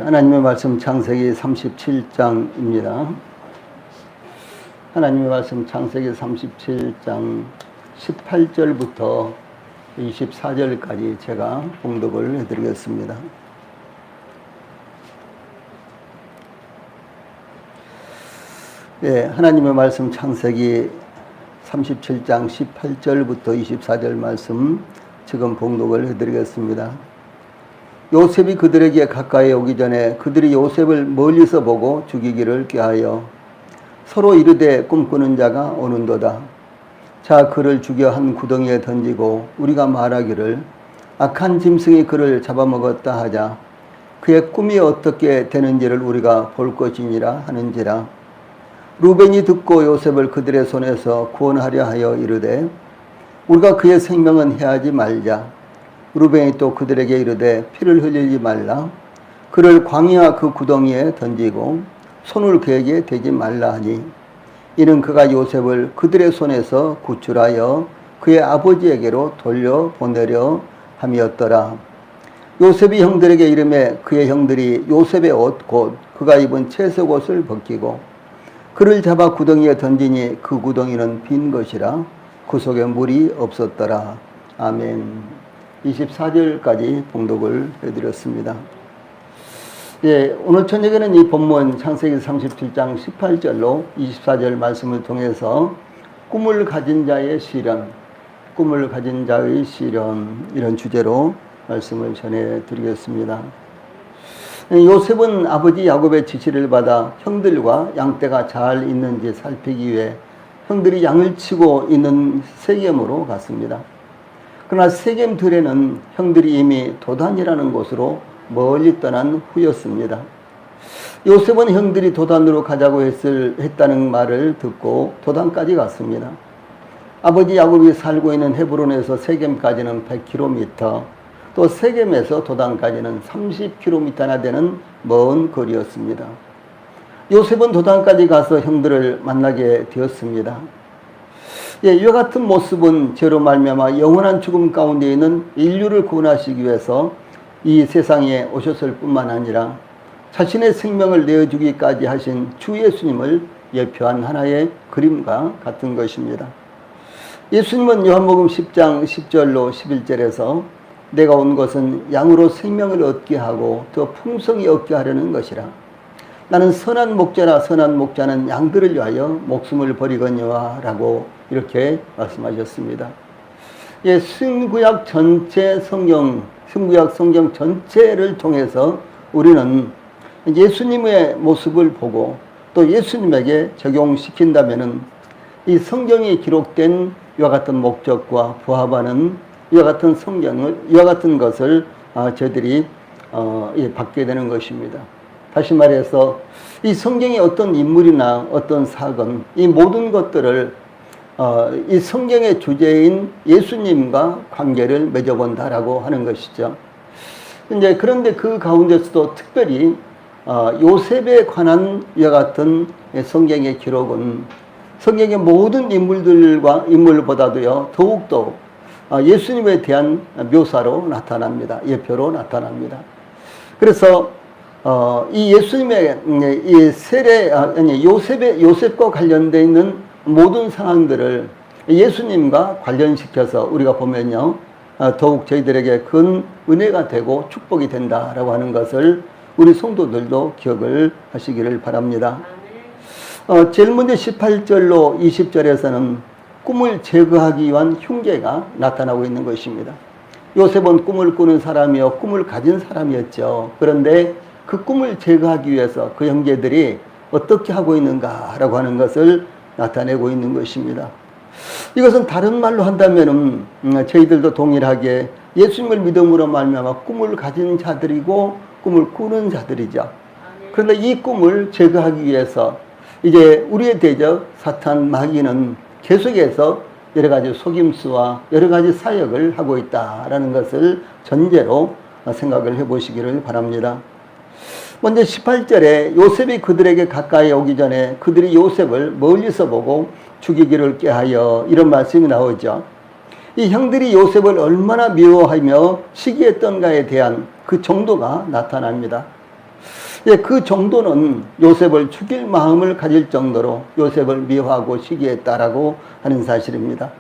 하나님의 말씀 창세기 37장입니다. 하나님의 말씀 창세기 37장 18절부터 24절까지 제가 봉독을 해드리겠습니다. 예, 하나님의 말씀 창세기 37장 18절부터 24절 말씀 지금 봉독을 해드리겠습니다. 요셉이 그들에게 가까이 오기 전에 그들이 요셉을 멀리서 보고 죽이기를 꾀하여 서로 이르되 꿈꾸는 자가 오는도다. 자, 그를 죽여 한 구덩이에 던지고 우리가 말하기를 악한 짐승이 그를 잡아먹었다 하자. 그의 꿈이 어떻게 되는지를 우리가 볼 것이니라 하는지라. 루벤이 듣고 요셉을 그들의 손에서 구원하려 하여 이르되 우리가 그의 생명은 해하지 말자. 루벤이 또 그들에게 이르되 피를 흘리지 말라. 그를 광야 그 구덩이에 던지고 손을 그에게 대지 말라 하니 이는 그가 요셉을 그들의 손에서 구출하여 그의 아버지에게로 돌려보내려 함이었더라. 요셉이 형들에게 이르매 그의 형들이 요셉의 옷 곧 그가 입은 채색 옷을 벗기고 그를 잡아 구덩이에 던지니 그 구덩이는 빈 것이라 그 속에 물이 없었더라. 아멘. 24절까지 봉독을 해드렸습니다. 예, 오늘 저녁에는 이 본문 창세기 37장 18절로 24절 말씀을 통해서 꿈을 가진 자의 시련, 꿈을 가진 자의 시련 이런 주제로 말씀을 전해드리겠습니다. 요셉은 아버지 야곱의 지시를 받아 형들과 양떼가 잘 있는지 살피기 위해 형들이 양을 치고 있는 세겜으로 갔습니다. 그러나 세겜 들에는 형들이 이미 도단이라는 곳으로 멀리 떠난 후였습니다. 요셉은 형들이 도단으로 가자고 했다는 말을 듣고 도단까지 갔습니다. 아버지 야곱이 살고 있는 헤브론에서 세겜까지는 100km, 또 세겜에서 도단까지는 30km나 되는 먼 거리였습니다. 요셉은 도단까지 가서 형들을 만나게 되었습니다. 예, 이와 같은 모습은 죄로 말미암아 영원한 죽음 가운데 있는 인류를 구원하시기 위해서 이 세상에 오셨을 뿐만 아니라 자신의 생명을 내어주기까지 하신 주 예수님을 예표한 하나의 그림과 같은 것입니다. 예수님은 요한복음 10장 10절로 11절에서 내가 온 것은 양으로 생명을 얻게 하고 더 풍성히 얻게 하려는 것이라. 나는 선한 목자라 선한 목자는 양들을 위하여 목숨을 버리거니와 라고 이렇게 말씀하셨습니다. 예, 신구약 성경 전체를 통해서 우리는 예수님의 모습을 보고 또 예수님에게 적용시킨다면은 이 성경에 기록된 이와 같은 목적과 부합하는 이와 같은 이와 같은 것을 저희들이 받게 되는 것입니다. 다시 말해서 이 성경의 어떤 인물이나 어떤 사건, 이 모든 것들을 이 성경의 주제인 예수님과 관계를 맺어본다라고 하는 것이죠. 이제 그런데 그 가운데서도 특별히 요셉에 관한 이와 같은 성경의 기록은 성경의 모든 인물보다도요 더욱더 예수님에 대한 묘사로 나타납니다. 예표로 나타납니다. 그래서 이 예수님의 이 요셉과 관련되어 있는 모든 상황들을 예수님과 관련시켜서 우리가 보면요 더욱 저희들에게 큰 은혜가 되고 축복이 된다라고 하는 것을 우리 성도들도 기억을 하시기를 바랍니다. 제일 먼저 18절로 20절에서는 꿈을 제거하기 위한 흉계가 나타나고 있는 것입니다. 요셉은 꿈을 꾸는 사람이요 꿈을 가진 사람이었죠. 그런데 그 꿈을 제거하기 위해서 그 형제들이 어떻게 하고 있는가라고 하는 것을 나타내고 있는 것입니다. 이것은 다른 말로 한다면 저희들도 동일하게 예수님을 믿음으로 말미암아 꿈을 가진 자들이고 꿈을 꾸는 자들이죠. 그런데 이 꿈을 제거하기 위해서 이제 우리의 대적 사탄 마귀는 계속해서 여러 가지 속임수와 여러 가지 사역을 하고 있다라는 것을 전제로 생각을 해보시기를 바랍니다. 먼저 18절에 요셉이 그들에게 가까이 오기 전에 그들이 요셉을 멀리서 보고 죽이기를 꾀하여 이런 말씀이 나오죠. 이 형들이 요셉을 얼마나 미워하며 시기했던가에 대한 그 정도가 나타납니다. 예, 그 정도는 요셉을 죽일 마음을 가질 정도로 요셉을 미워하고 시기했다라고 하는 사실입니다.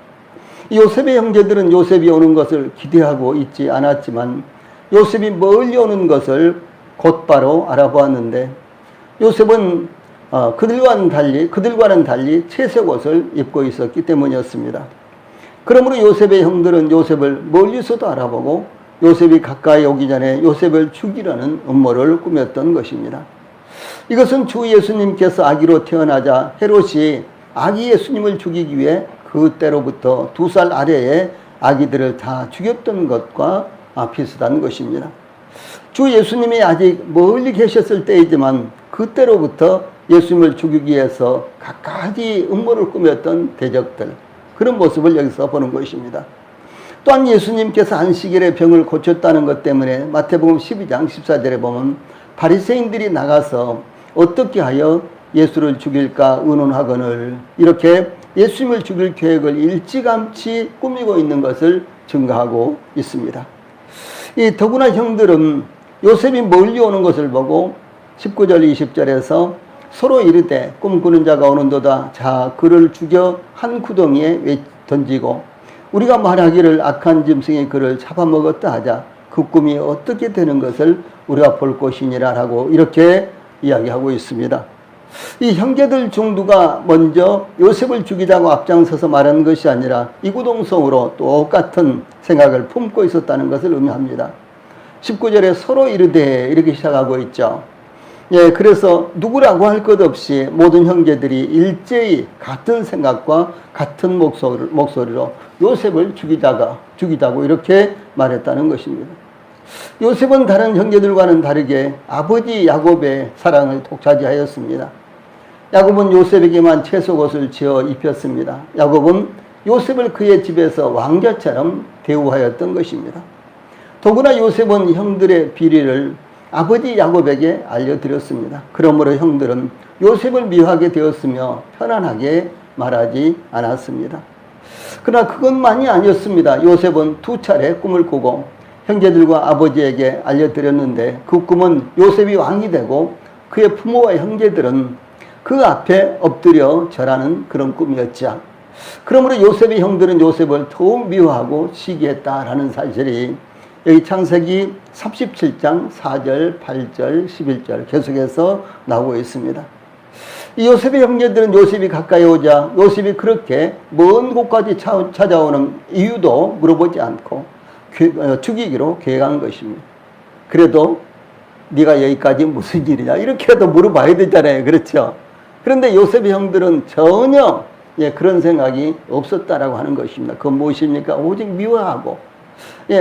요셉의 형제들은 요셉이 오는 것을 기대하고 있지 않았지만 요셉이 멀리 오는 것을 곧바로 알아보았는데 요셉은 그들과는 달리 채색 옷을 입고 있었기 때문이었습니다. 그러므로 요셉의 형들은 요셉을 멀리서도 알아보고 요셉이 가까이 오기 전에 요셉을 죽이려는 음모를 꾸몄던 것입니다. 이것은 주 예수님께서 아기로 태어나자 헤롯이 아기 예수님을 죽이기 위해 그때로부터 2살 아래의 아기들을 다 죽였던 것과 비슷한 것입니다. 주 예수님이 아직 멀리 계셨을 때이지만 그때로부터 예수님을 죽이기 위해서 갖가지 음모를 꾸몄던 대적들, 그런 모습을 여기서 보는 것입니다. 또한 예수님께서 안식일에 병을 고쳤다는 것 때문에 마태복음 12장 14절에 보면 바리새인들이 나가서 어떻게 하여 예수를 죽일까 의논하거늘 이렇게 예수님을 죽일 계획을 일찌감치 꾸미고 있는 것을 증거하고 있습니다. 더구나 형들은 요셉이 멀리 오는 것을 보고 19절 20절에서 서로 이르되 꿈꾸는 자가 오는도다. 자, 그를 죽여 한 구덩이에 던지고 우리가 말하기를 악한 짐승이 그를 잡아먹었다 하자. 그 꿈이 어떻게 되는 것을 우리가 볼 것이니라 라고 이렇게 이야기하고 있습니다. 이 형제들 중 누가 먼저 요셉을 죽이자고 앞장서서 말하는 것이 아니라 이구동성으로 똑같은 생각을 품고 있었다는 것을 의미합니다. 19절에 서로 이르되 이렇게 시작하고 있죠. 예, 그래서 누구라고 할 것 없이 모든 형제들이 일제히 같은 생각과 같은 목소리로 요셉을 죽이자고 이렇게 말했다는 것입니다. 요셉은 다른 형제들과는 다르게 아버지 야곱의 사랑을 독차지하였습니다. 야곱은 요셉에게만 채속옷을 지어 입혔습니다. 야곱은 요셉을 그의 집에서 왕자처럼 대우하였던 것입니다. 더구나 요셉은 형들의 비리를 아버지 야곱에게 알려드렸습니다. 그러므로 형들은 요셉을 미워하게 되었으며 편안하게 말하지 않았습니다. 그러나 그것만이 아니었습니다. 요셉은 2차례 꿈을 꾸고 형제들과 아버지에게 알려드렸는데 그 꿈은 요셉이 왕이 되고 그의 부모와 형제들은 그 앞에 엎드려 절하는 그런 꿈이었죠. 그러므로 요셉의 형들은 요셉을 더욱 미워하고 시기했다라는 사실이 여기 창세기 37장 4절, 8절, 11절 계속해서 나오고 있습니다. 이 요셉의 형제들은 요셉이 가까이 오자 요셉이 그렇게 먼 곳까지 찾아오는 이유도 물어보지 않고 죽이기로 계획한 것입니다. 그래도 네가 여기까지 무슨 일이냐 이렇게라도 물어봐야 되잖아요. 그렇죠? 그런데 요셉의 형들은 전혀 그런 생각이 없었다라고 하는 것입니다. 그건 무엇입니까? 오직 미워하고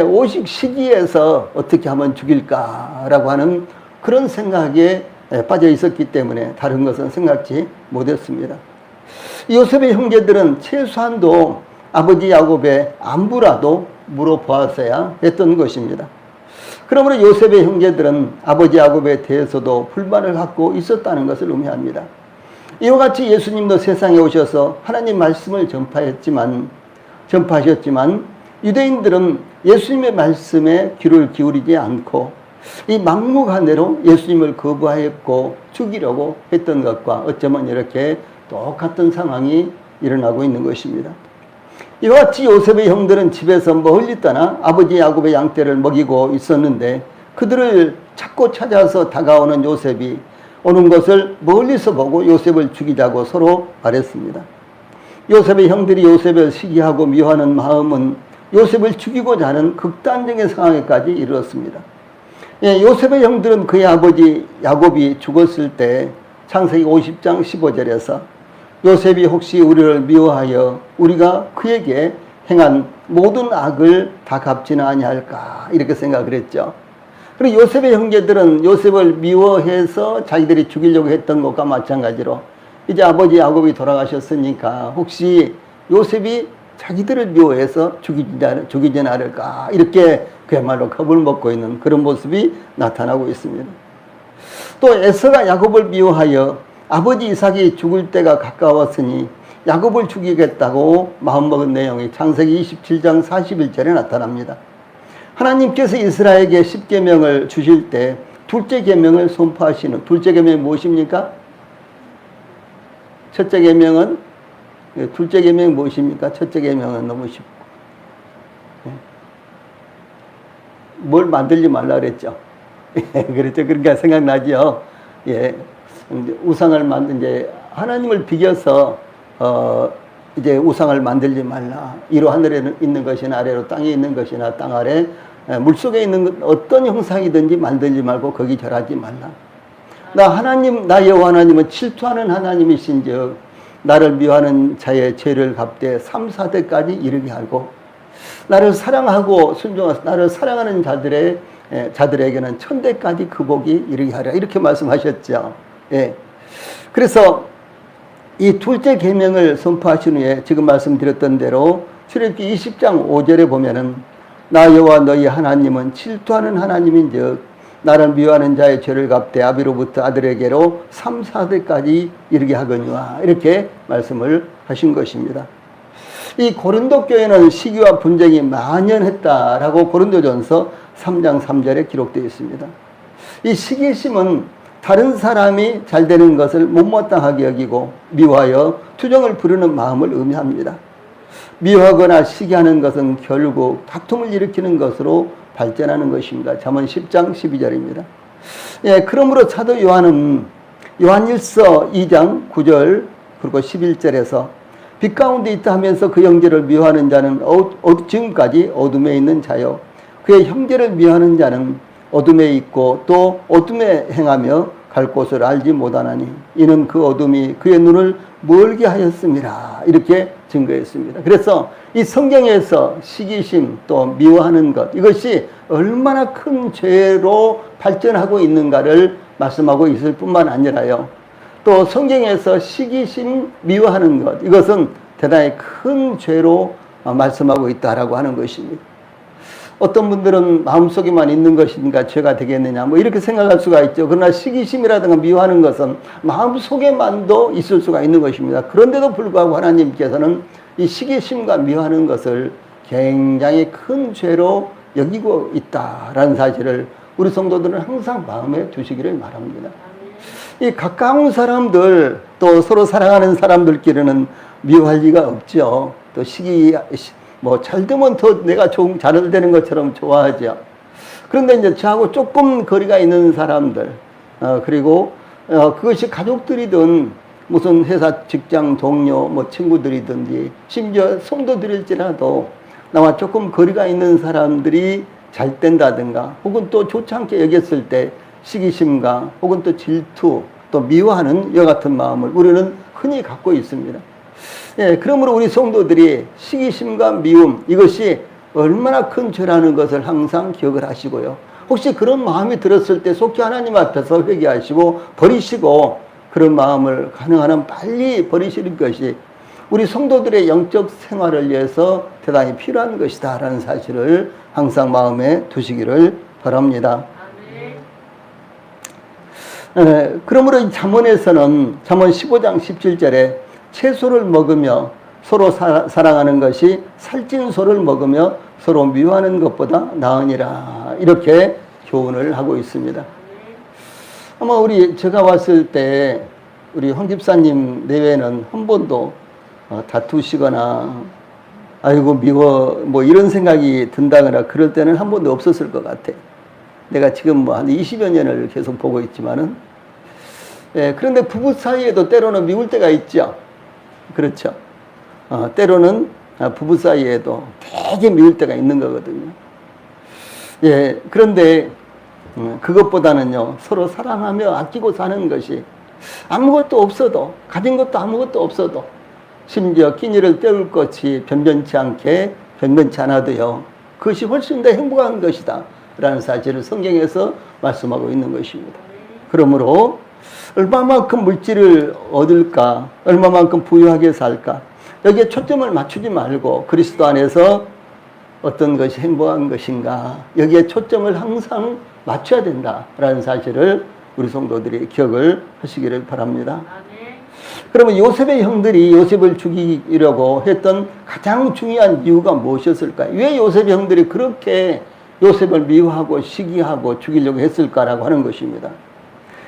오직 시기에서 어떻게 하면 죽일까라고 하는 그런 생각에 빠져 있었기 때문에 다른 것은 생각지 못했습니다. 요셉의 형제들은 최소한도 아버지 야곱의 안부라도 물어보았어야 했던 것입니다. 그러므로 요셉의 형제들은 아버지 야곱에 대해서도 불만을 갖고 있었다는 것을 의미합니다. 이와 같이 예수님도 세상에 오셔서 하나님 말씀을 전파하셨지만 유대인들은 예수님의 말씀에 귀를 기울이지 않고 이 막무가내로 예수님을 거부하였고 죽이려고 했던 것과 어쩌면 이렇게 똑같은 상황이 일어나고 있는 것입니다. 이와 같이 요셉의 형들은 집에서 멀리 떠나 아버지 야곱의 양떼를 먹이고 있었는데 그들을 찾고 찾아서 다가오는 요셉이 오는 것을 멀리서 보고 요셉을 죽이자고 서로 말했습니다. 요셉의 형들이 요셉을 시기하고 미워하는 마음은 요셉을 죽이고자 하는 극단적인 상황에까지 이르렀습니다. 요셉의 형들은 그의 아버지 야곱이 죽었을 때 창세기 50장 15절에서 요셉이 혹시 우리를 미워하여 우리가 그에게 행한 모든 악을 다 갚지는 아니할까 이렇게 생각을 했죠. 그리고 요셉의 형제들은 요셉을 미워해서 자기들이 죽이려고 했던 것과 마찬가지로 이제 아버지 야곱이 돌아가셨으니까 혹시 요셉이 자기들을 미워해서 죽이지 않을까 이렇게 그야말로 겁을 먹고 있는 그런 모습이 나타나고 있습니다. 또 에서가 야곱을 미워하여 아버지 이삭이 죽을 때가 가까웠으니 야곱을 죽이겠다고 마음먹은 내용이 창세기 27장 41절에 나타납니다. 하나님께서 이스라엘에게 십계명을 주실 때 둘째 계명을 선포하시는 둘째 계명이 무엇입니까? 첫째 계명은 둘째 계명이 무엇입니까? 첫째 계명은 너무 쉽고 뭘 만들지 말라 그랬죠. 그렇죠. 그러니까 생각나죠. 예, 우상을 만든 이제 하나님을 비교해서 이제 우상을 만들지 말라. 위로 하늘에 있는 것이나 아래로 땅에 있는 것이나 땅 아래 물속에 있는 어떤 형상이든지 만들지 말고 거기 절하지 말라. 나 하나님, 나 여호와 하나님은 질투하는 하나님이신즉 나를 미워하는 자의 죄를 갚되 3, 4대까지 이르게 하고 나를 사랑하고 순종하서 나를 사랑하는 자들에게는 1000대까지 그 복이 이르게 하리라. 이렇게 말씀하셨죠. 예. 그래서 이 둘째 계명을 선포하신 후에 지금 말씀드렸던 대로 출애굽기 20장 5절에 보면은 나 여호와 너희 하나님은 질투하는 하나님인즉 나를 미워하는 자의 죄를 갚되 아비로부터 아들에게로 3, 4대까지 이르게 하거니와 이렇게 말씀을 하신 것입니다. 이 고린도 교회는 시기와 분쟁이 만연했다라고 고린도전서 3장 3절에 기록되어 있습니다. 이 시기심은 다른 사람이 잘 되는 것을 못마땅하게 여기고 미워하여 투정을 부르는 마음을 의미합니다. 미워하거나 시기하는 것은 결국 다툼을 일으키는 것으로 발전하는 것입니다. 잠언 10장 12절입니다. 예, 그러므로 사도 요한은 요한일서 2장 9절 그리고 11절에서 빛 가운데 있다 하면서 그 형제를 미워하는 자는 지금까지 어둠에 있는 자요 그의 형제를 미워하는 자는 어둠에 있고 또 어둠에 행하며 갈 곳을 알지 못하나니 이는 그 어둠이 그의 눈을 멀게 하였음이라 이렇게 증거했습니다. 그래서 이 성경에서 시기심 또 미워하는 것 이것이 얼마나 큰 죄로 발전하고 있는가를 말씀하고 있을 뿐만 아니라요. 또 성경에서 시기심 미워하는 것 이것은 대단히 큰 죄로 말씀하고 있다라고 하는 것입니다. 어떤 분들은 마음속에만 있는 것인가 죄가 되겠느냐 뭐 이렇게 생각할 수가 있죠. 그러나 시기심이라든가 미워하는 것은 마음속에만도 있을 수가 있는 것입니다. 그런데도 불구하고 하나님께서는 이 시기심과 미워하는 것을 굉장히 큰 죄로 여기고 있다라는 사실을 우리 성도들은 항상 마음에 두시기를 바랍니다. 이 가까운 사람들 또 서로 사랑하는 사람들끼리는 미워할 리가 없죠. 또 뭐 잘 되면 더 내가 잘 되는 것처럼 좋아하죠. 그런데 이제 저하고 조금 거리가 있는 사람들 그리고 그것이 가족들이든 무슨 회사 직장 동료 뭐 친구들이든지 심지어 성도들일지라도 나와 조금 거리가 있는 사람들이 잘 된다든가 혹은 또 좋지 않게 여겼을 때 시기심과 혹은 또 질투 또 미워하는 이와 같은 마음을 우리는 흔히 갖고 있습니다. 예, 그러므로 우리 성도들이 시기심과 미움 이것이 얼마나 큰 죄라는 것을 항상 기억을 하시고요. 혹시 그런 마음이 들었을 때 속히 하나님 앞에서 회개하시고 버리시고 그런 마음을 가능한 한 빨리 버리시는 것이 우리 성도들의 영적 생활을 위해서 대단히 필요한 것이다 라는 사실을 항상 마음에 두시기를 바랍니다. 그러므로 이 잠언에서는 잠언 15장 17절에 채소를 먹으며 서로 사랑하는 것이 살찐 소를 먹으며 서로 미워하는 것보다 나으니라 이렇게 교훈을 하고 있습니다. 아마 제가 왔을 때 우리 황 집사님 내외는 한 번도 다투시거나 아이고 미워 뭐 이런 생각이 든다거나 그럴 때는 한 번도 없었을 것 같아. 내가 지금 뭐 한 20여 년을 계속 보고 있지만은 그런데 부부 사이에도 때로는 미울 때가 있죠. 그렇죠. 때로는 부부 사이에도 되게 미울 때가 있는 거거든요. 예, 그런데 그것보다는요 서로 사랑하며 아끼고 사는 것이 아무것도 없어도 가진 것도 아무것도 없어도 심지어 끼니를 때울 것이 변변치 않아도요 그것이 훨씬 더 행복한 것이다 라는 사실을 성경에서 말씀하고 있는 것입니다. 그러므로 얼마만큼 물질을 얻을까 얼마만큼 부유하게 살까 여기에 초점을 맞추지 말고 그리스도 안에서 어떤 것이 행복한 것인가 여기에 초점을 항상 맞춰야 된다라는 사실을 우리 성도들이 기억을 하시기를 바랍니다. 그러면 요셉의 형들이 요셉을 죽이려고 했던 가장 중요한 이유가 무엇이었을까요? 왜 요셉의 형들이 그렇게 요셉을 미워하고 시기하고 죽이려고 했을까라고 하는 것입니다.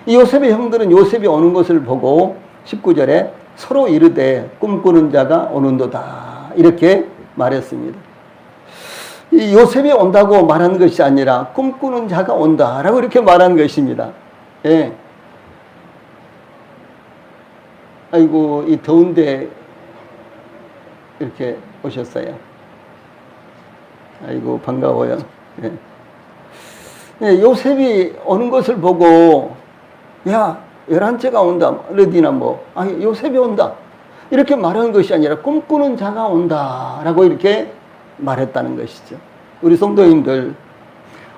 이 요셉의 형들은 요셉이 오는 것을 보고 19절에 서로 이르되 꿈꾸는 자가 오는도다 이렇게 말했습니다. 이 요셉이 온다고 말한 것이 아니라 꿈꾸는 자가 온다라고 이렇게 말한 것입니다. 예. 아이고 이 더운데 이렇게 오셨어요. 아이고 반가워요. 예. 예, 요셉이 오는 것을 보고 야 11째가 온다 어디나 요셉이 온다 이렇게 말하는 것이 아니라 꿈꾸는 자가 온다라고 이렇게 말했다는 것이죠. 우리 성도님들,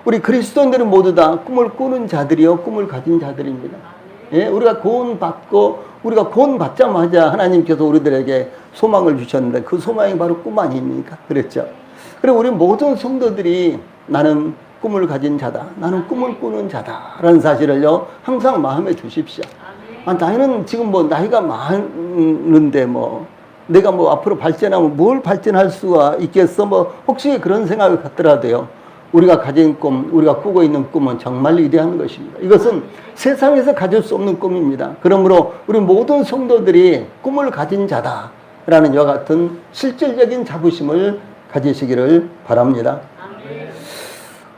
우리 그리스도인들은 모두 다 꿈을 꾸는 자들이요 꿈을 가진 자들입니다. 예, 우리가 구원받고 우리가 구원받자마자 하나님께서 우리들에게 소망을 주셨는데 그 소망이 바로 꿈 아닙니까? 그랬죠. 그리고 우리 모든 성도들이 나는 꿈을 가진 자다, 나는 꿈을 꾸는 자다라는 사실을요 항상 마음에 두십시오. 나이는 지금 나이가 많은데 내가 앞으로 발전하면 뭘 발전할 수가 있겠어? 혹시 그런 생각을 갖더라도요. 우리가 가진 꿈, 우리가 꾸고 있는 꿈은 정말 위대한 것입니다. 이것은 세상에서 가질 수 없는 꿈입니다. 그러므로 우리 모든 성도들이 꿈을 가진 자다라는 이와 같은 실질적인 자부심을 가지시기를 바랍니다.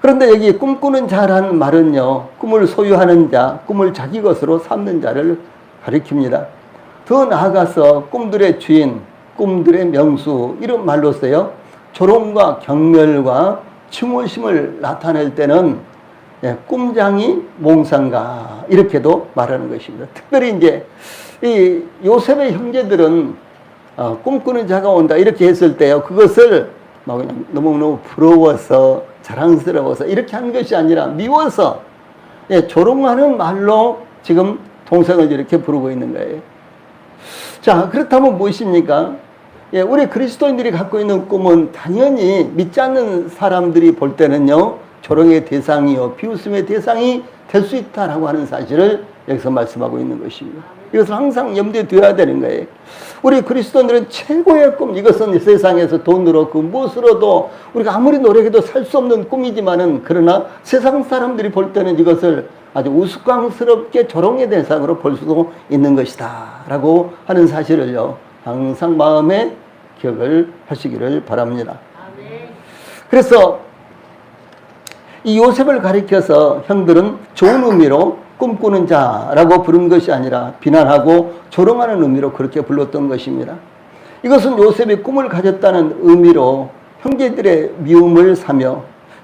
그런데 여기 꿈꾸는 자라는 말은요, 꿈을 소유하는 자, 꿈을 자기 것으로 삼는 자를 가리킵니다. 더 나아가서 꿈들의 주인, 꿈들의 명수 이런 말로서요 조롱과 경멸과 추모심을 나타낼 때는 꿈장이 몽상가 이렇게도 말하는 것입니다. 특별히 이제 이 요셉의 형제들은 꿈꾸는 자가 온다 이렇게 했을 때요 그것을 그냥 너무너무 부러워서 자랑스러워서 이렇게 한 것이 아니라 미워서 조롱하는 말로 지금 동생을 이렇게 부르고 있는 거예요. 자, 그렇다면 무엇입니까? 우리 그리스도인들이 갖고 있는 꿈은 당연히 믿지 않는 사람들이 볼 때는요 조롱의 대상이요 비웃음의 대상이 될 수 있다라고 하는 사실을 여기서 말씀하고 있는 것입니다. 이것을 항상 염두에 두어야 되는 거예요. 우리 그리스도인들은 최고의 꿈, 이것은 세상에서 돈으로 그 무엇으로도 우리가 아무리 노력해도 살 수 없는 꿈이지만은 그러나 세상 사람들이 볼 때는 이것을 아주 우스꽝스럽게 조롱의 대상으로 볼 수도 있는 것이다 라고 하는 사실을요 항상 마음에 기억을 하시기를 바랍니다. 그래서 이 요셉을 가리켜서 형들은 좋은 의미로 꿈꾸는 자라고 부른 것이 아니라 비난하고 조롱하는 의미로 그렇게 불렀던 것입니다. 이것은 요셉이 꿈을 가졌다는 의미로 형제들의 미움을 사며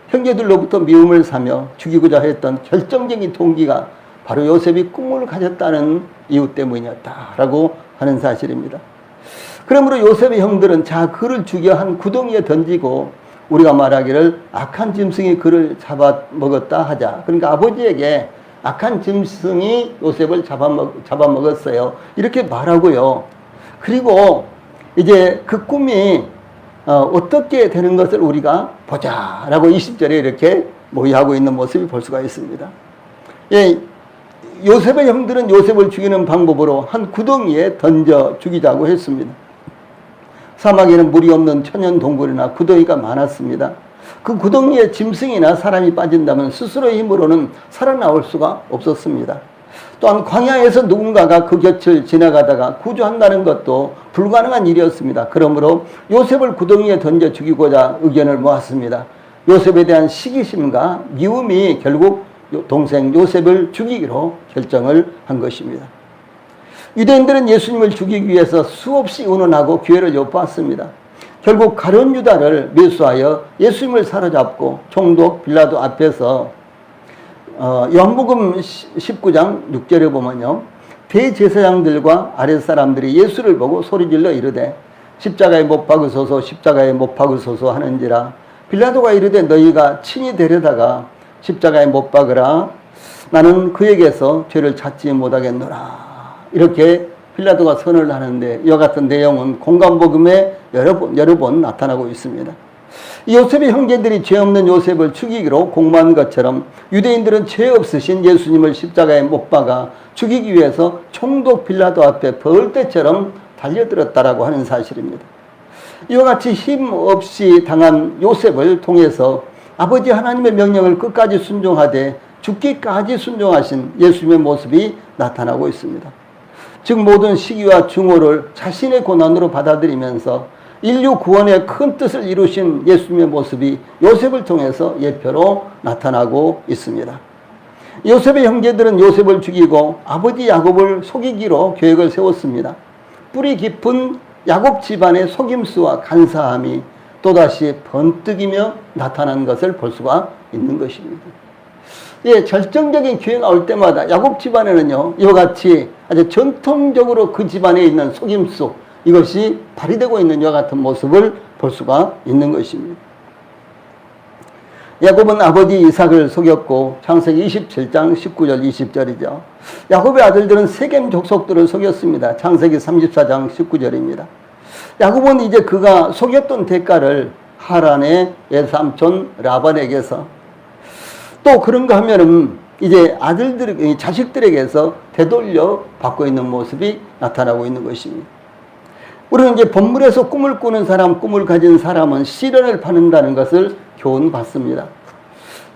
형제들로부터 미움을 사며 죽이고자 했던 결정적인 동기가 바로 요셉이 꿈을 가졌다는 이유 때문이었다라고 하는 사실입니다. 그러므로 요셉의 형들은 그를 죽여 한 구덩이에 던지고 우리가 말하기를 악한 짐승이 그를 잡아먹었다 하자. 그러니까 아버지에게 악한 짐승이 요셉을 잡아먹었어요. 이렇게 말하고요. 그리고 이제 그 꿈이 어떻게 되는 것을 우리가 보자라고 20절에 이렇게 모의하고 있는 모습을 볼 수가 있습니다. 요셉의 형들은 요셉을 죽이는 방법으로 한 구덩이에 던져 죽이자고 했습니다. 사막에는 물이 없는 천연 동굴이나 구덩이가 많았습니다. 그 구덩이에 짐승이나 사람이 빠진다면 스스로의 힘으로는 살아나올 수가 없었습니다. 또한 광야에서 누군가가 그 곁을 지나가다가 구조한다는 것도 불가능한 일이었습니다. 그러므로 요셉을 구덩이에 던져 죽이고자 의견을 모았습니다. 요셉에 대한 시기심과 미움이 결국 동생 요셉을 죽이기로 결정을 한 것입니다. 유대인들은 예수님을 죽이기 위해서 수없이 의논하고 기회를 엿보았습니다. 결국 가룟 유다를 매수하여 예수님을 사로잡고 총독 빌라도 앞에서 요한복음 19장 6절에 보면요, 대제사장들과 아랫 사람들이 예수를 보고 소리질러 이르되 십자가에 못 박으소서 십자가에 못 박으소서 하는지라. 빌라도가 이르되 너희가 친히 데려다가 십자가에 못 박으라. 나는 그에게서 죄를 찾지 못하겠노라. 이렇게 빌라도가 선언을 하는데 이와 같은 내용은 공관복음에 여러 번 나타나고 있습니다. 요셉의 형제들이 죄 없는 요셉을 죽이기로 공모한 것처럼 유대인들은 죄 없으신 예수님을 십자가에 못 박아 죽이기 위해서 총독 빌라도 앞에 벌떼처럼 달려들었다라고 하는 사실입니다. 이와 같이 힘 없이 당한 요셉을 통해서 아버지 하나님의 명령을 끝까지 순종하되 죽기까지 순종하신 예수님의 모습이 나타나고 있습니다. 즉 모든 시기와 증오를 자신의 고난으로 받아들이면서 인류 구원의 큰 뜻을 이루신 예수님의 모습이 요셉을 통해서 예표로 나타나고 있습니다. 요셉의 형제들은 요셉을 죽이고 아버지 야곱을 속이기로 계획을 세웠습니다. 뿌리 깊은 야곱 집안의 속임수와 간사함이 또다시 번뜩이며 나타난 것을 볼 수가 있는 것입니다. 예, 결정적인 기회가 올 때마다 야곱 집안에는요, 이와 같이 아주 전통적으로 그 집안에 있는 속임수, 이것이 발휘되고 있는 이와 같은 모습을 볼 수가 있는 것입니다. 야곱은 아버지 이삭을 속였고 창세기 27장 19절 20절이죠. 야곱의 아들들은 세겜 족속들을 속였습니다. 창세기 34장 19절입니다. 야곱은 이제 그가 속였던 대가를 하란의 외삼촌 라반에게서 또 그런가 하면은 이제 자식들에게서 되돌려 받고 있는 모습이 나타나고 있는 것입니다. 우리는 이제 본문에서 꿈을 꾸는 사람, 꿈을 가진 사람은 시련을 받는다는 것을 교훈받습니다.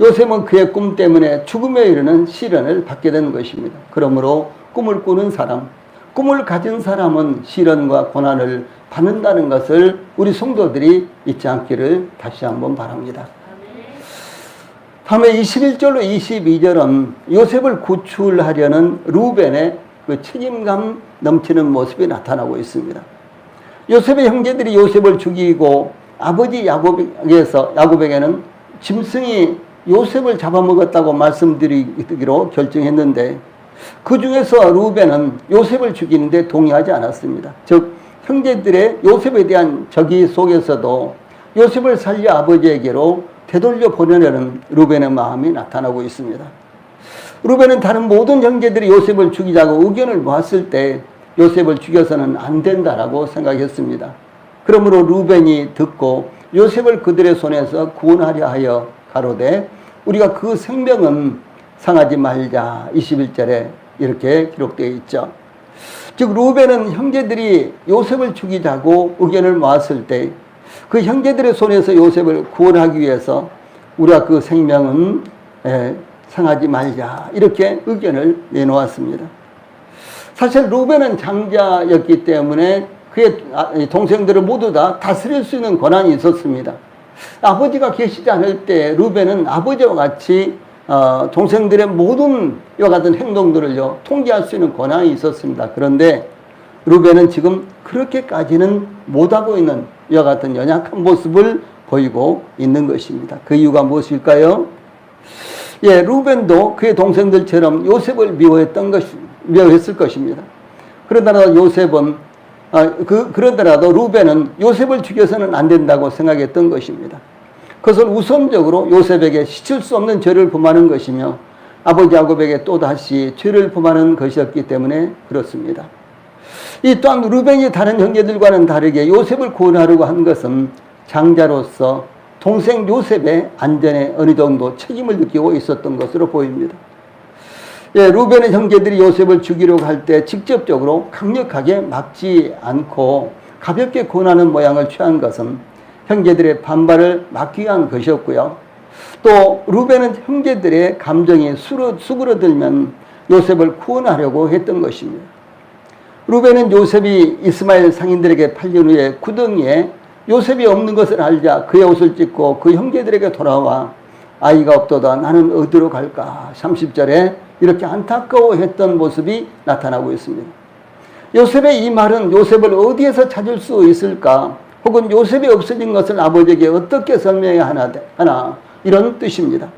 요셉은 그의 꿈 때문에 죽음에 이르는 시련을 받게 된 것입니다. 그러므로 꿈을 꾸는 사람, 꿈을 가진 사람은 시련과 고난을 받는다는 것을 우리 성도들이 잊지 않기를 다시 한번 바랍니다. 다음에 21절로 22절은 요셉을 구출하려는 루벤의 그 책임감 넘치는 모습이 나타나고 있습니다. 요셉의 형제들이 요셉을 죽이고 아버지 야곱에게는 짐승이 요셉을 잡아먹었다고 말씀드리기로 결정했는데 그 중에서 루벤은 요셉을 죽이는데 동의하지 않았습니다. 즉 형제들의 요셉에 대한 적의 속에서도 요셉을 살려 아버지에게로 되돌려 보내려는 루벤의 마음이 나타나고 있습니다. 루벤은 다른 모든 형제들이 요셉을 죽이자고 의견을 모았을 때 요셉을 죽여서는 안 된다라고 생각했습니다. 그러므로 루벤이 듣고 요셉을 그들의 손에서 구원하려 하여 가로되 우리가 그 생명은 상하지 말자 21절에 이렇게 기록되어 있죠. 즉 루벤은 형제들이 요셉을 죽이자고 의견을 모았을 때 그 형제들의 손에서 요셉을 구원하기 위해서 우리가 그 생명은 상하지 말자 이렇게 의견을 내놓았습니다. 사실 루벤은 장자였기 때문에 그의 동생들을 모두 다 다스릴 수 있는 권한이 있었습니다. 아버지가 계시지 않을 때 루벤은 아버지와 같이 동생들의 모든 이와 같은 행동들을요 통제할 수 있는 권한이 있었습니다. 그런데 루벤은 지금 그렇게까지는 못하고 있는 이와 같은 연약한 모습을 보이고 있는 것입니다. 그 이유가 무엇일까요? 예, 루벤도 그의 동생들처럼 요셉을 미워했을 것입니다. 그러더라도 루벤은 요셉을 죽여서는 안 된다고 생각했던 것입니다. 그것은 우선적으로 요셉에게 씻을 수 없는 죄를 범하는 것이며 아버지 야곱에게 또다시 죄를 범하는 것이었기 때문에 그렇습니다. 이 또한 루벤이 다른 형제들과는 다르게 요셉을 구원하려고 한 것은 장자로서 동생 요셉의 안전에 어느 정도 책임을 느끼고 있었던 것으로 보입니다. 예, 루벤의 형제들이 요셉을 죽이려고 할 때 직접적으로 강력하게 막지 않고 가볍게 권하는 모양을 취한 것은 형제들의 반발을 막기 위한 것이었고요. 또 루벤은 형제들의 감정이 수그러들면 요셉을 구원하려고 했던 것입니다. 루벤은 요셉이 이스마엘 상인들에게 팔린 후에 구덩이에 요셉이 없는 것을 알자 그의 옷을 찢고 그 형제들에게 돌아와 아이가 없도다 나는 어디로 갈까 30절에 이렇게 안타까워했던 모습이 나타나고 있습니다. 요셉의 이 말은 요셉을 어디에서 찾을 수 있을까 혹은 요셉이 없어진 것을 아버지에게 어떻게 설명해야 하나 이런 뜻입니다.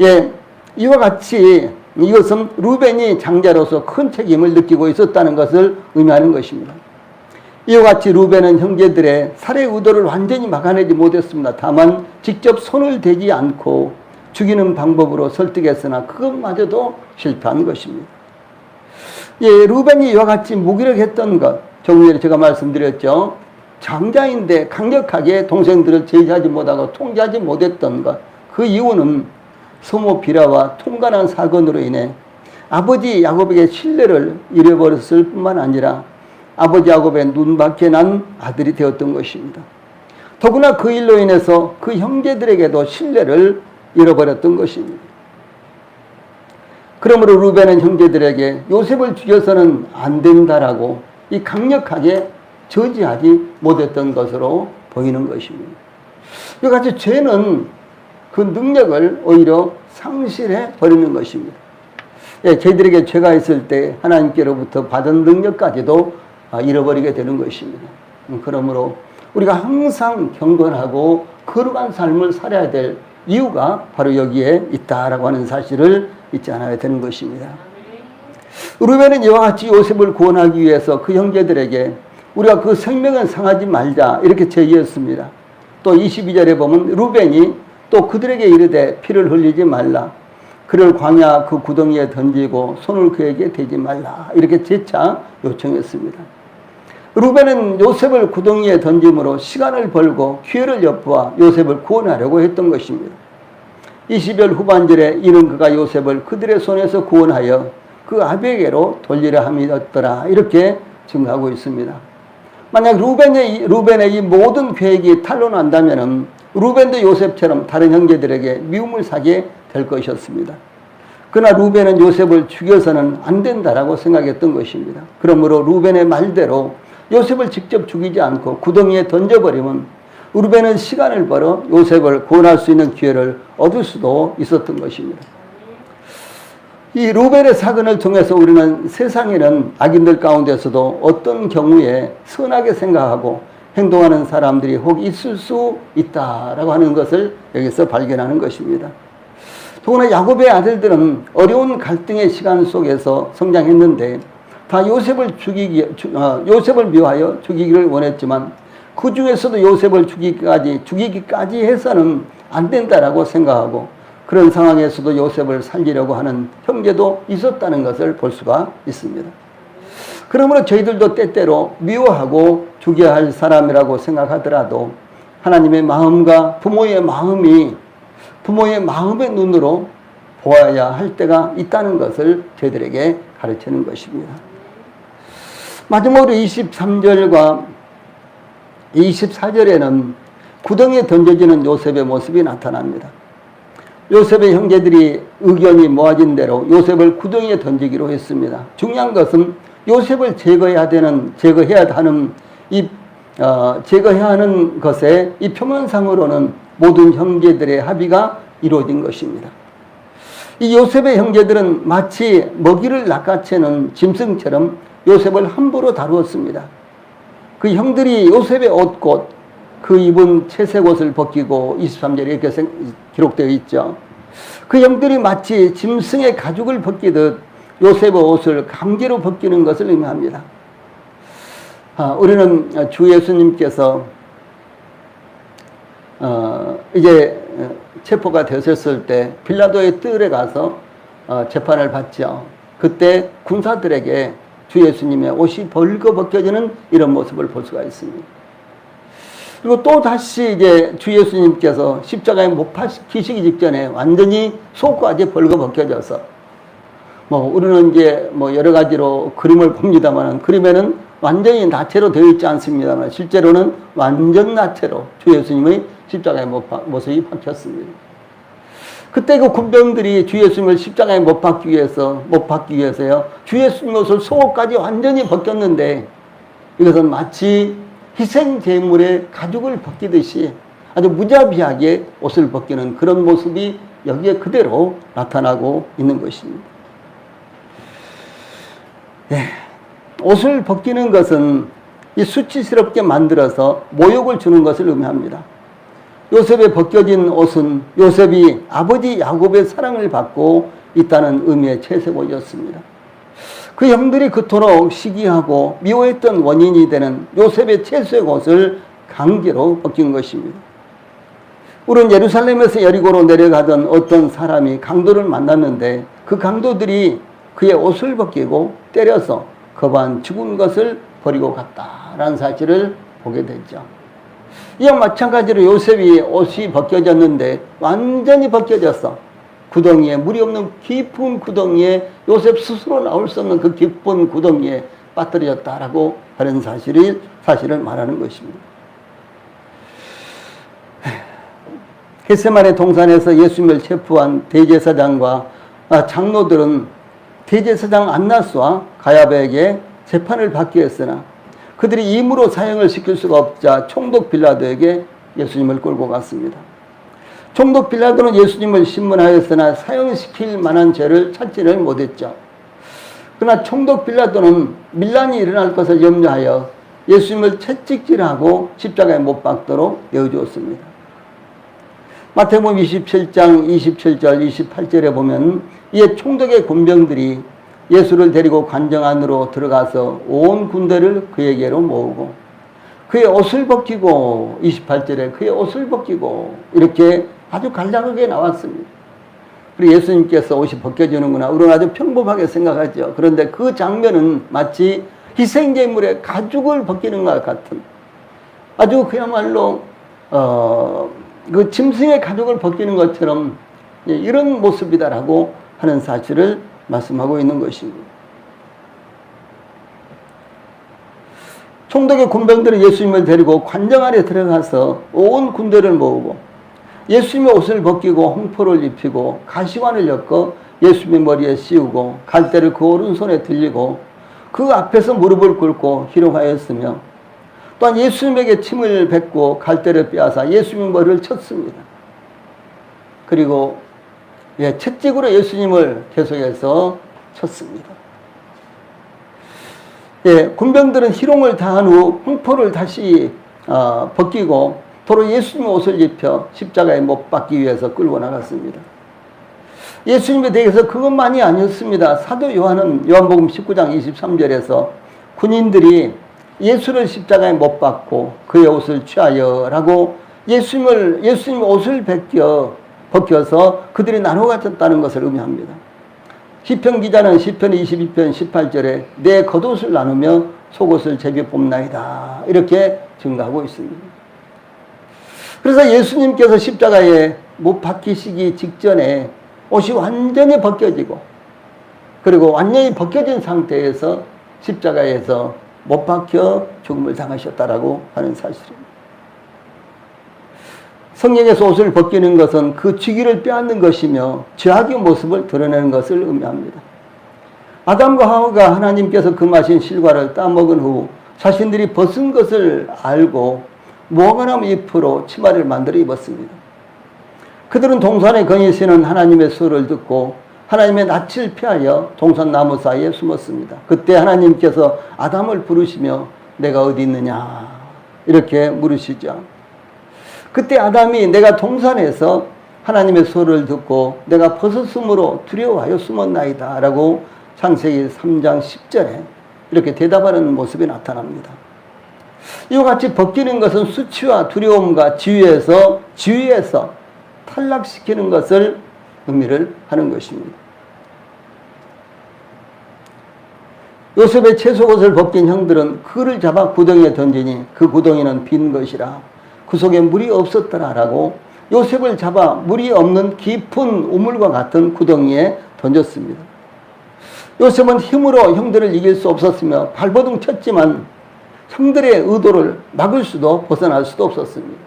예, 이와 같이 이것은 루벤이 장자로서 큰 책임을 느끼고 있었다는 것을 의미하는 것입니다. 이와 같이 루벤은 형제들의 살해 의도를 완전히 막아내지 못했습니다. 다만 직접 손을 대지 않고 죽이는 방법으로 설득했으나 그것마저도 실패한 것입니다. 예, 루벤이 이와 같이 무기력했던 것, 조금 전에 제가 말씀드렸죠. 장자인데 강력하게 동생들을 제지하지 못하고 통제하지 못했던 것, 그 이유는 소모 비라와 통관한 사건으로 인해 아버지 야곱에게 신뢰를 잃어버렸을 뿐만 아니라 아버지 야곱의 눈밖에 난 아들이 되었던 것입니다. 더구나 그 일로 인해서 그 형제들에게도 신뢰를 잃어버렸던 것입니다. 그러므로 루벤은 형제들에게 요셉을 죽여서는 안 된다라고 이 강력하게 저지하지 못했던 것으로 보이는 것입니다. 이같이 죄는 그 능력을 오히려 상실해 버리는 것입니다. 예, 저희들에게 죄가 있을 때 하나님께로부터 받은 능력까지도 잃어버리게 되는 것입니다. 그러므로 우리가 항상 경건하고 거룩한 삶을 살아야 될 이유가 바로 여기에 있다라고 하는 사실을 잊지 않아야 되는 것입니다. 루벤은 이와 같이 요셉을 구원하기 위해서 그 형제들에게 우리가 그 생명은 상하지 말자 이렇게 제의했습니다. 또 22절에 보면 루벤이 또 그들에게 이르되 피를 흘리지 말라. 그를 광야 그 구덩이에 던지고 손을 그에게 대지 말라. 이렇게 재차 요청했습니다. 루벤은 요셉을 구덩이에 던짐으로 시간을 벌고 기회를 엿보아 요셉을 구원하려고 했던 것입니다. 20절 후반절에 이는 그가 요셉을 그들의 손에서 구원하여 그 아비에게로 돌리려 함이었더라. 이렇게 증거하고 있습니다. 만약 루벤의 이 모든 계획이 탄로난다면 루벤도 요셉처럼 다른 형제들에게 미움을 사게 될 것이었습니다. 그러나 루벤은 요셉을 죽여서는 안 된다라고 생각했던 것입니다. 그러므로 루벤의 말대로 요셉을 직접 죽이지 않고 구덩이에 던져버리면 루벤은 시간을 벌어 요셉을 구원할 수 있는 기회를 얻을 수도 있었던 것입니다. 이 루벤의 사건을 통해서 우리는 세상에는 악인들 가운데서도 어떤 경우에 선하게 생각하고 행동하는 사람들이 혹 있을 수 있다라고 하는 것을 여기서 발견하는 것입니다. 더구나 야곱의 아들들은 어려운 갈등의 시간 속에서 성장했는데 다 요셉을 미워하여 죽이기를 원했지만 그 중에서도 요셉을 죽이기까지 해서는 안 된다라고 생각하고 그런 상황에서도 요셉을 살리려고 하는 형제도 있었다는 것을 볼 수가 있습니다. 그러므로 저희들도 때때로 미워하고 죽여야 할 사람이라고 생각하더라도 하나님의 마음과 부모의 마음의 눈으로 보아야 할 때가 있다는 것을 저희들에게 가르치는 것입니다. 마지막으로 23절과 24절에는 구덩이에 던져지는 요셉의 모습이 나타납니다. 요셉의 형제들이 의견이 모아진 대로 요셉을 구덩이에 던지기로 했습니다. 중요한 것은 요셉을 제거해야 하는 것에 이 표면상으로는 모든 형제들의 합의가 이루어진 것입니다. 이 요셉의 형제들은 마치 먹이를 낚아채는 짐승처럼 요셉을 함부로 다루었습니다. 그 형들이 요셉의 옷곧 그 입은 채색 옷을 벗기고 23절에 이렇게 기록되어 있죠. 그 형들이 마치 짐승의 가죽을 벗기듯 요셉의 옷을 강제로 벗기는 것을 의미합니다. 우리는 주 예수님께서 이제 체포가 되셨을 때 빌라도의 뜰에 가서 재판을 받죠. 그때 군사들에게 주 예수님의 옷이 벌거벗겨지는 이런 모습을 볼 수가 있습니다. 그리고 또 다시 이제 주 예수님께서 십자가에 못 박히시기 직전에 완전히 속까지 벌거벗겨져서 우리는 이제 여러 가지로 그림을 봅니다만 그림에는 완전히 나체로 되어 있지 않습니다만 실제로는 완전 나체로 주 예수님의 십자가에 모습이 박혔습니다. 그때 그 군병들이 주 예수님을 십자가에 못 박기 위해서요. 주 예수님 옷을 속옷까지 완전히 벗겼는데 이것은 마치 희생 제물의 가죽을 벗기듯이 아주 무자비하게 옷을 벗기는 그런 모습이 여기에 그대로 나타나고 있는 것입니다. 옷을 벗기는 것은 이 수치스럽게 만들어서 모욕을 주는 것을 의미합니다. 요셉의 벗겨진 옷은 요셉이 아버지 야곱의 사랑을 받고 있다는 의미의 채색 옷이었습니다. 그 형들이 그토록 시기하고 미워했던 원인이 되는 요셉의 채색 옷을 강제로 벗긴 것입니다. 우리는 예루살렘에서 여리고로 내려가던 어떤 사람이 강도를 만났는데 그 강도들이 그의 옷을 벗기고 때려서 거반 죽은 것을 버리고 갔다라는 사실을 보게 되죠. 이와 마찬가지로 요셉이 옷이 벗겨졌는데 완전히 벗겨져서 구덩이에, 물이 없는 깊은 구덩이에, 요셉 스스로 나올 수 없는 그 깊은 구덩이에 빠뜨려졌다라고 하는 사실을 말하는 것입니다. 겟세마네 동산에서 예수님을 체포한 대제사장과 장로들은 대제사장 안나스와 가야바에게 재판을 받기 했으나 그들이 임으로 사형을 시킬 수가 없자 총독 빌라도에게 예수님을 끌고 갔습니다. 총독 빌라도는 예수님을 신문하였으나 사형시킬 만한 죄를 찾지를 못했죠. 그러나 총독 빌라도는 밀란이 일어날 것을 염려하여 예수님을 채찍질하고 십자가에 못 박도록 내어주었습니다. 마태복음 27장 27절 28절에 보면 이에 총독의 군병들이 예수를 데리고 관정 안으로 들어가서 온 군대를 그에게로 모으고 그의 옷을 벗기고 28절에 그의 옷을 벗기고 이렇게 아주 간략하게 나왔습니다. 그리고 예수님께서 옷이 벗겨지는구나. 우리는 아주 평범하게 생각하죠. 그런데 그 장면은 마치 희생제물의 가죽을 벗기는 것 같은 아주 그야말로 그 짐승의 가죽을 벗기는 것처럼 이런 모습이다라고 하는 사실을 말씀하고 있는 것입니다. 총독의 군병들은 예수님을 데리고 관정 안에 들어가서 온 군대를 모으고 예수님의 옷을 벗기고 홍포를 입히고 가시관을 엮어 예수님의 머리에 씌우고 갈대를 그 오른손에 들리고 그 앞에서 무릎을 꿇고 희롱하였으며 또한 예수님에게 침을 뱉고 갈대를 빼앗아 예수님의 머리를 쳤습니다. 그리고 채찍으로 예수님을 계속해서 쳤습니다. 군병들은 희롱을 다한 후 홍포를 다시 벗기고 도로 예수님의 옷을 입혀 십자가에 못 박기 위해서 끌고 나갔습니다. 예수님에 대해서 그것만이 아니었습니다. 사도 요한은 요한복음 19장 23절에서 군인들이 예수를 십자가에 못 박고 그의 옷을 취하여 라고 예수님의 옷을 벗겨서 그들이 나눠 가졌다는 것을 의미합니다. 시편 기자는 시편 22편 18절에 내 겉옷을 나누며 속옷을 제비 뽑나이다 이렇게 증가하고 있습니다. 그래서 예수님께서 십자가에 못 박히시기 직전에 옷이 완전히 벗겨지고 그리고 완전히 벗겨진 상태에서 십자가에서 못 박혀 죽음을 당하셨다라고 하는 사실입니다. 성령에서 옷을 벗기는 것은 그 직위를 빼앗는 것이며 죄악의 모습을 드러내는 것을 의미합니다. 아담과 하와가 하나님께서 금하신 실과를 따먹은 후 자신들이 벗은 것을 알고 무화과나무 잎으로 치마를 만들어 입었습니다. 그들은 동산에 거니시는 하나님의 소리를 듣고 하나님의 낯을 피하여 동산나무 사이에 숨었습니다. 그때 하나님께서 아담을 부르시며 내가 어디 있느냐 이렇게 물으시죠. 그때 아담이 내가 동산에서 하나님의 소리를 듣고 내가 벗었으므로 두려워하여 숨었나이다 라고 창세기 3장 10절에 이렇게 대답하는 모습이 나타납니다. 이와 같이 벗기는 것은 수치와 두려움과 지위에서 탈락시키는 것을 의미를 하는 것입니다. 요셉의 채속옷을 벗긴 형들은 그를 잡아 구덩이에 던지니 그 구덩이는 빈 것이라 그 속에 물이 없었더라 라고 요셉을 잡아 물이 없는 깊은 우물과 같은 구덩이에 던졌습니다. 요셉은 힘으로 형들을 이길 수 없었으며 발버둥 쳤지만 형들의 의도를 막을 수도 벗어날 수도 없었습니다.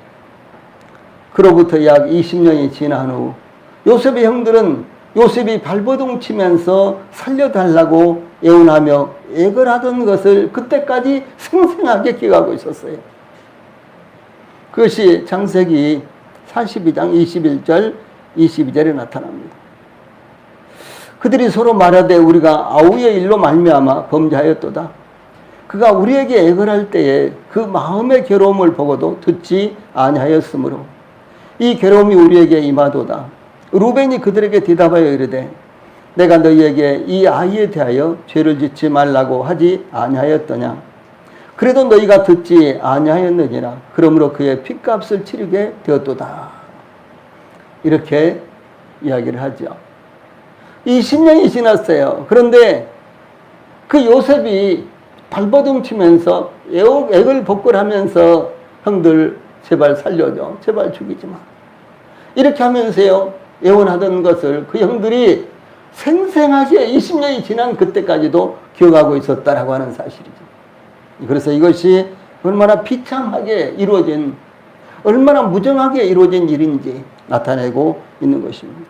그로부터 약 20년이 지난 후 요셉의 형들은 요셉이 발버둥 치면서 살려달라고 애원하며 애걸하던 것을 그때까지 생생하게 기억하고 있었어요. 그것이 창세기 42장 21절 22절에 나타납니다. 그들이 서로 말하되 우리가 아우의 일로 말미암아 범죄하였도다. 그가 우리에게 애걸할 때에 그 마음의 괴로움을 보고도 듣지 아니하였으므로 이 괴로움이 우리에게 임하도다. 루벤이 그들에게 대답하여 이르되 내가 너희에게 이 아이에 대하여 죄를 짓지 말라고 하지 아니하였더냐. 그래도 너희가 듣지 아니하였느니라. 그러므로 그의 핏값을 치르게 되었도다. 이렇게 이야기를 하죠. 20년이 지났어요. 그런데 그 요셉이 발버둥 치면서 액을 복걸하면서 형들 제발 살려줘. 제발 죽이지 마. 이렇게 하면서요. 애원하던 것을 그 형들이 생생하게 20년이 지난 그때까지도 기억하고 있었다라고 하는 사실이죠. 그래서 이것이 얼마나 비참하게 이루어진, 얼마나 무정하게 이루어진 일인지 나타내고 있는 것입니다.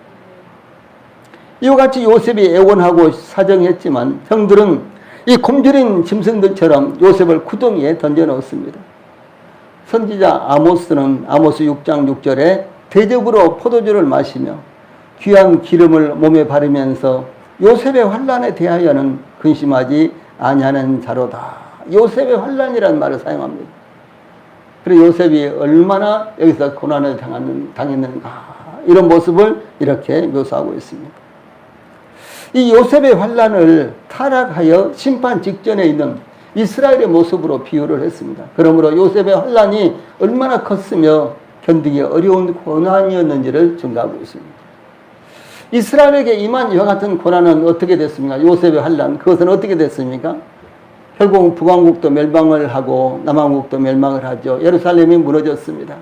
이와 같이 요셉이 애원하고 사정했지만 형들은 이 곰주린 짐승들처럼 요셉을 구덩이에 던져넣었습니다. 선지자 아모스는 아모스 6장 6절에 대접으로 포도주를 마시며 귀한 기름을 몸에 바르면서 요셉의 환난에 대하여는 근심하지 아니하는 자로다. 요셉의 환난이라는 말을 사용합니다. 그리고 요셉이 얼마나 여기서 고난을 당했는가 이런 모습을 이렇게 묘사하고 있습니다. 이 요셉의 환난을 타락하여 심판 직전에 있는 이스라엘의 모습으로 비유를 했습니다. 그러므로 요셉의 환난이 얼마나 컸으며 견디기 어려운 고난이었는지를 증가하고 있습니다. 이스라엘에게 임한 이와 같은 고난은 어떻게 됐습니까? 요셉의 환난, 그것은 어떻게 됐습니까? 결국 북왕국도 멸망을 하고 남왕국도 멸망을 하죠. 예루살렘이 무너졌습니다.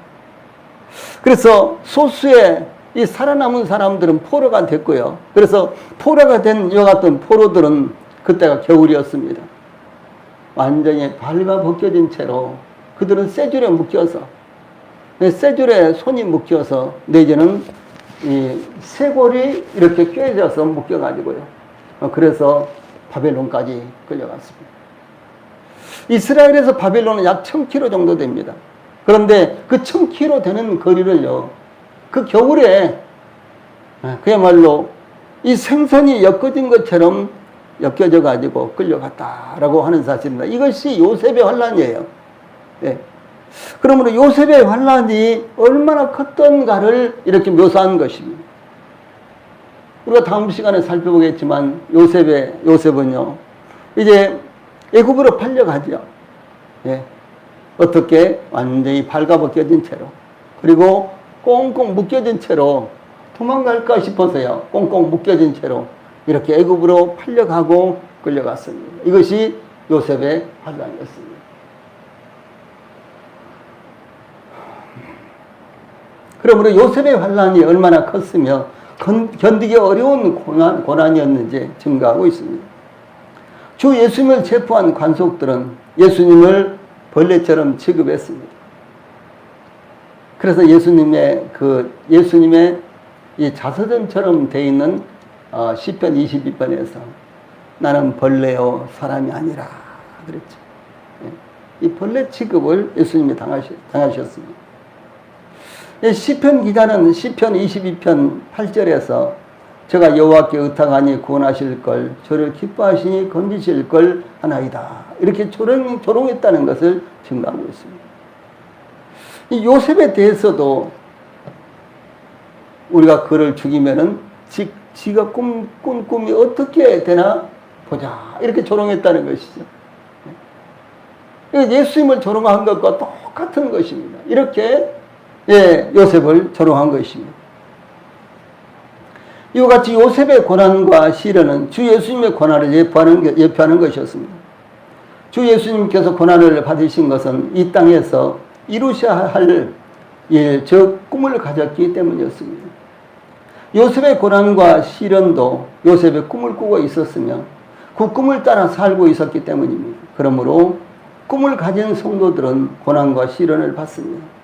그래서 소수의 이 살아남은 사람들은 포로가 됐고요. 그래서 포로가 된 이와 같은 포로들은 그때가 겨울이었습니다. 완전히 발과 벗겨진 채로 그들은 쇠줄에 묶여서, 쇠줄에 손이 묶여서 내지는 이 쇠골이 이렇게 꿰져서 묶여가지고요. 그래서 바벨론까지 끌려갔습니다. 이스라엘에서 바벨론은 약 1000km 정도 됩니다. 그런데 그 1000km 되는 거리를요, 그 겨울에 그야말로 이 생선이 엮어진 것처럼 엮여져 가지고 끌려갔다라고 하는 사실입니다. 이것이 요셉의 환난이에요. 네. 그러므로 요셉의 환난이 얼마나 컸던가를 이렇게 묘사한 것입니다. 우리가 다음 시간에 살펴보겠지만 요셉은요 이제 애굽으로 팔려가죠. 예. 어떻게 완전히 발가벗겨진 채로, 그리고 꽁꽁 묶여진 채로 도망갈까 싶어서요, 꽁꽁 묶여진 채로 이렇게 애굽으로 팔려가고 끌려갔습니다. 이것이 요셉의 환난이었습니다. 그러므로 요셉의 환난이 얼마나 컸으며 견디기 어려운 고난이었는지 증가하고 있습니다. 주 예수님을 체포한 관속들은 예수님을 벌레처럼 취급했습니다. 그래서 예수님의 이 자서전처럼 되어 있는 시편 22편에서 나는 벌레요 사람이 아니라 그랬죠. 이 벌레 취급을 예수님이 당하셨습니다. 시편 기자는 시편 22편 8절에서 제가 여호와께 의탁하니 구원하실 걸, 저를 기뻐하시니 건지실 걸 하나이다, 이렇게 조롱했다는 것을 증가하고 있습니다. 이 요셉에 대해서도 우리가 그를 죽이면은 지가 꾼 꿈이 어떻게 되나 보자, 이렇게 조롱했다는 것이죠. 예수님을 조롱한 것과 똑같은 것입니다. 이렇게 요셉을 조롱한 것입니다. 이와 같이 요셉의 고난과 시련은 주 예수님의 고난을 예표하는 것이었습니다. 주 예수님께서 고난을 받으신 것은 이 땅에서 이루셔야 할 일, 즉 꿈을 가졌기 때문이었습니다. 요셉의 고난과 시련도 요셉의 꿈을 꾸고 있었으며 그 꿈을 따라 살고 있었기 때문입니다. 그러므로 꿈을 가진 성도들은 고난과 시련을 받습니다.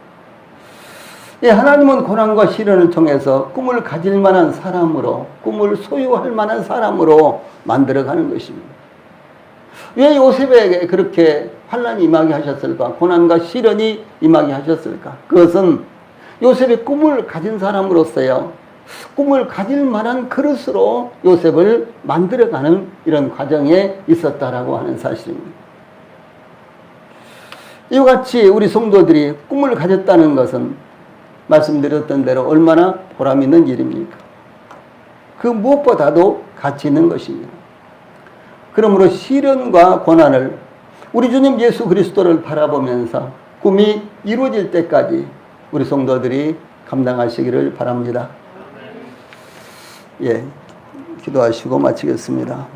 하나님은 고난과 시련을 통해서 꿈을 가질 만한 사람으로, 꿈을 소유할 만한 사람으로 만들어가는 것입니다. 왜 요셉에게 그렇게 환난이 임하게 하셨을까? 고난과 시련이 임하게 하셨을까? 그것은 요셉이 꿈을 가진 사람으로서요, 꿈을 가질 만한 그릇으로 요셉을 만들어가는 이런 과정에 있었다라고 하는 사실입니다. 이와 같이 우리 성도들이 꿈을 가졌다는 것은 말씀드렸던 대로 얼마나 보람 있는 일입니까? 그 무엇보다도 가치 있는 것입니다. 그러므로 시련과 고난을 우리 주님 예수 그리스도를 바라보면서 꿈이 이루어질 때까지 우리 성도들이 감당하시기를 바랍니다. 기도하시고 마치겠습니다.